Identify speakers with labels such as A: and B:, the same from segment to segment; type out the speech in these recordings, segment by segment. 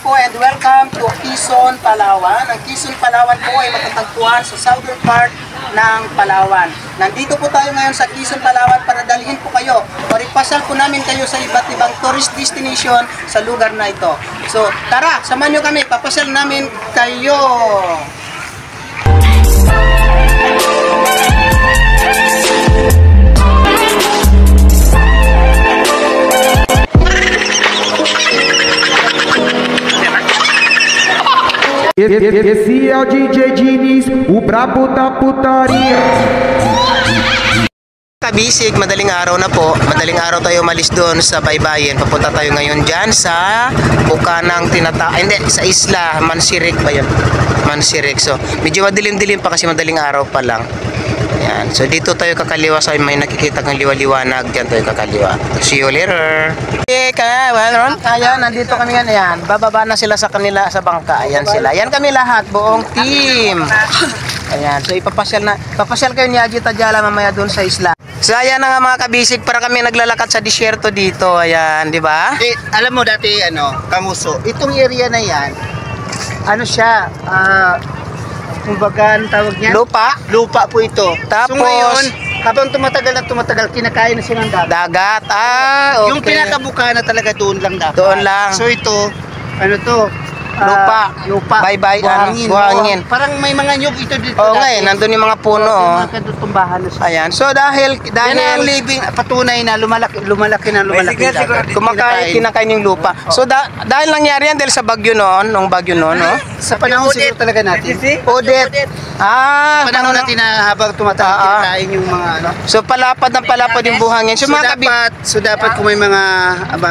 A: po and welcome to Quezon, Palawan. Ang Quezon, Palawan po ay matatagpuan sa southern part ng Palawan. Nandito po tayo ngayon sa Quezon, Palawan para dalhin po kayo o ipasal po namin kayo sa iba't ibang tourist destination sa lugar na ito. So tara, samahan nyo kami, papasal namin kayo.
B: Esse é o DJ Diniz, o brabo da putaria.
A: Kabisig, madaling araw na po. Madaling araw tayo malis doon sa baybayin. Papunta tayo ngayon dyan sa Bukanang hindi, sa isla Mansirik ba yun? Mansirik. So, medyo madilim-dilim pa kasi madaling araw pa lang. Ayan. So, dito tayo kakaliwa. So, may nakikita kang liwa-liwanag. Diyan tayo kakaliwa. See you later. Okay, ayan, nandito kami yan. Ayan, bababa na sila sa kanila sa bangka. Ayan sila. Ayan kami lahat, buong team. Ayan, so papasyal kayo ni Ajita Jala mamaya doon sa isla. So ayan na nga mga kabisig, para kami naglalakad sa disyerto dito. Ayan, di ba?
C: Alam mo dati Kamuso, itong area na yan, siya, kumbaga, tawag niya? Lupa po ito.
A: Tapos,
C: so ngayon, habang tumatagal, kinakain na silang dagat.
A: Dagat, okay.
C: Yung pinakabuka na talaga doon lang dapat.
A: Doon lang.
C: So ito,
A: lupa. Bye-bye, buhangin.
C: Parang may mga nyug ito dito.
A: Oo nga, nandun yung mga puno.
C: Yung mga katumbahan na siya.
A: Ayan, so dahil
C: yan ang living, patunay na lumalaki
A: kinakain yung lupa. So dahil nangyari yan dahil sa bagyo noon, no?
C: Sa panahon siguro talaga natin.
A: Odette.
C: Panahon natin na habang tumatagal kinakain yung mga
A: So palapad yung buhangin.
C: So dapat kung may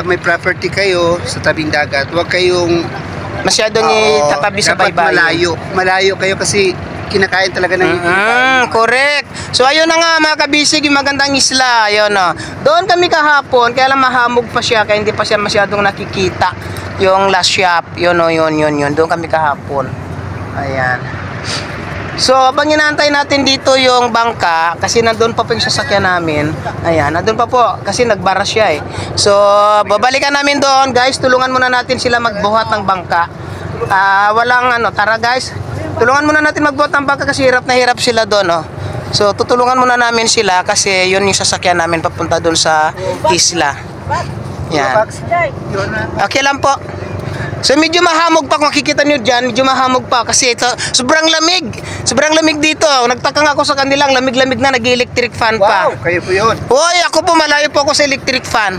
C: may property kayo sa tabing dagat, huwag kayong
A: masyadong itatabi sa baybayin.
C: Malayo kayo kasi kinakain talaga ng
A: correct. So ayun na nga mga kabisig, yung magandang isla. Ayun, doon kami kahapon, kaya lang mahamog pa siya, kaya hindi pa siya masyadong nakikita yung last shop. Yun. Doon kami kahapon. Ayan. So, habang inaantay natin dito yung bangka, kasi nandun pa po yung sasakyan namin. Ayan, nandun pa po, kasi nagbara siya eh. So, babalikan namin doon. Guys, tulungan muna natin sila magbuhat ng bangka. Tara guys. Tulungan muna natin magbuhat ng bangka kasi hirap na hirap sila doon, So, tutulungan muna namin sila kasi yun yung sasakyan namin papunta doon sa isla. Yan. Okay lang po. So medyo mahamog pa, kung makikita nyo dyan, medyo mahamog pa kasi ito, sobrang lamig dito. Nagtaka nga ako sa kanilang, lamig-lamig na, nag-electric fan pa.
C: Wow, kayo po yun.
A: Hoy, ako po, malayo po ako sa electric fan.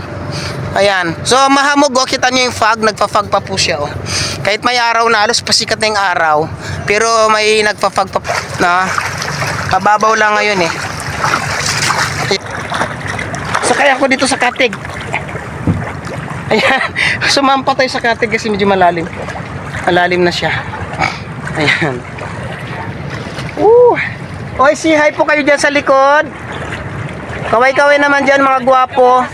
A: Ayan, so mahamog, kita nyo yung fog, nagpa-fog pa po siya. Kahit may araw na, halos pasikat na yung araw, pero may nagpa-fog pa na, kababaw lang ngayon eh. Sakay ako dito sa katig. Ayan, sumampa tayo sa katig kasi medyo malalim na siya. Ayan. Oy, say hi po kayo dyan sa likod. Kaway-kaway naman dyan mga gwapo.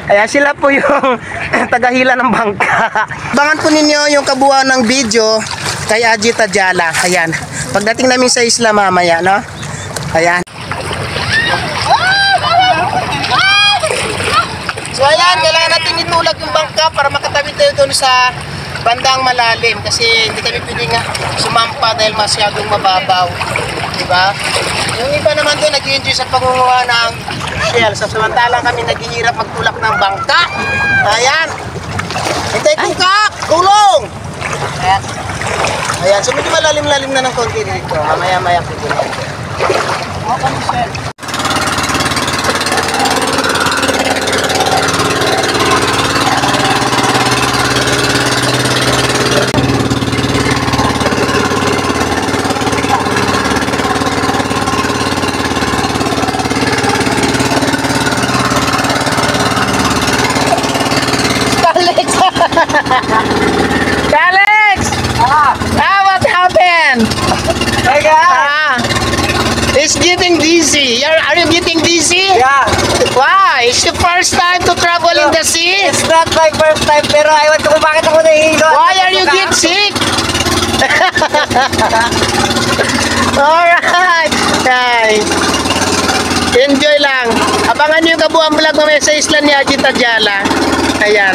A: Ayan, sila po yung tagahila ng bangka. Abangan po ninyo yung kabuuan ng video kay Ajita Jala. Ayan, pagdating namin sa isla mamaya, no? Ayan. So ayan, kailangan natin itulak yung bangka para makatawid tayo doon sa bandang malalim kasi hindi kami pwedeng sumampa dahil masyadong mababaw, diba? Yung iba naman doon nag-enjoy sa pangunguha ng shell, so samantalang kami naghihirap magtulak ng bangka. Ayan, hintay kong tulong! Ayan, so medyo malalim-lalim na ng konti dito, mamaya-maya po dito. Alex! What happened? It's getting dizzy. Are you getting dizzy?
C: Yeah.
A: Why? It's your first time to travel in the sea?
C: It's not my first time, pero ayaw ko bakit ako nahihilo.
A: Why are you get sick? Alright. Nice. Enjoy lang. Abangan nyo yung kabuang vlog mamaya sa isla ni Ajita Jala. Ayan.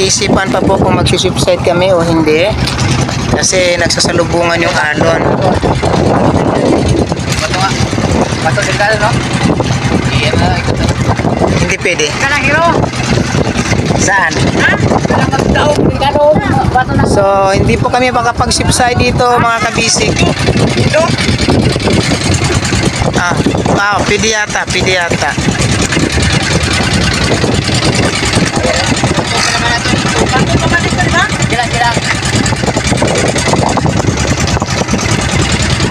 A: Pinag-iisipan pa po kung mag-subside kami o hindi. Kasi nagsasalubungan yung alon.
D: Bato din ka, no?
A: Hindi pwede.
D: Kanang hero.
A: Saan?
D: Ha? Kanang magdaog din ka, no? Bato na.
A: So, hindi po kami makapag-subside dito mga kabisig.
D: Dito.
A: Pwede yata, pwede yata.
D: Kira.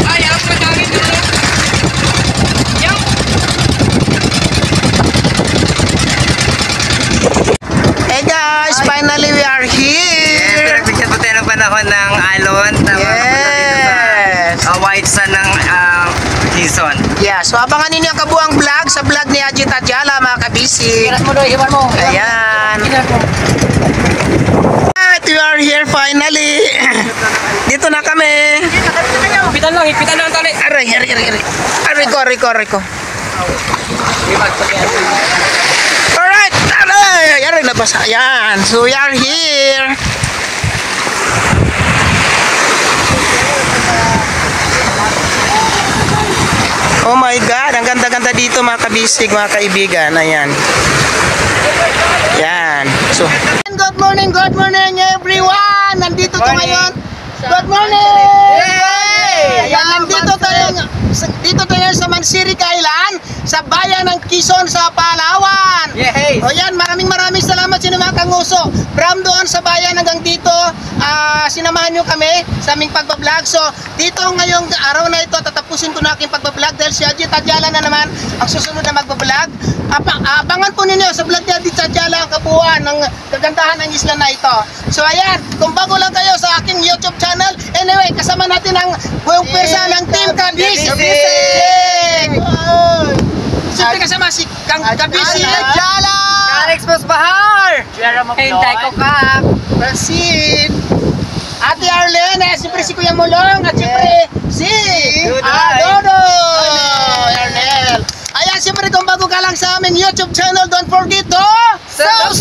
D: Ay, ako madami dito. Yung.
A: Hey guys, finally we are here.
D: Pinagbigyan po tayo ng panahon ng alon.
A: Yes.
D: White sun ng season.
A: Yeah, so abangan ninyo ang kabuang vlog sa vlog ni Ajit Adjala mga kabisig.
D: Iwan mo doon, iwan mo.
A: Ayan. Right, we are here finally. Dito na kami.
D: Hipitan lang ang tali.
A: Aray. Aray ko. Alright, aray, nabasa. Ayan, so we are here. Oh my God, ang ganda-ganda dito mga kabisig, mga kaibigan. Ayan. Yan. So, good morning everyone. Nandito to ngayon. Good morning. Yay! Ayan, dito tayo sa Mansiri Island, sa bayan ng Quezon sa Palawan.
D: Yay!
A: O yan, maraming salamat sa mga kanguso. From doon sa bayan hanggang dito, sinamahan nyo kami sa aming pagbablog. So, dito ngayong araw na ito, tatapusin ko na aking pagbablog dahil si Ajit Adjala na naman ang susunod na magbablog. Abangan po ninyo sa vlog ni Ajit Adjala ang kabuuan ng kagandahan ng isla na ito. So, ayan, kung bago lang kayo sa aking YouTube channel, anyway, kasama natin ang buong pwersa ng Team Kabisig. Siyempre kasama si Kang Kabisig Adjala.
D: Expose Bahar! Hintay ko ka!
A: Prasin! Ate Arlene, siyempre si Kuya Mulong at siyempre si Dodo! Arnel! Ayan, siyempre kung bago ka lang sa aming YouTube channel, don't forget to subscribe!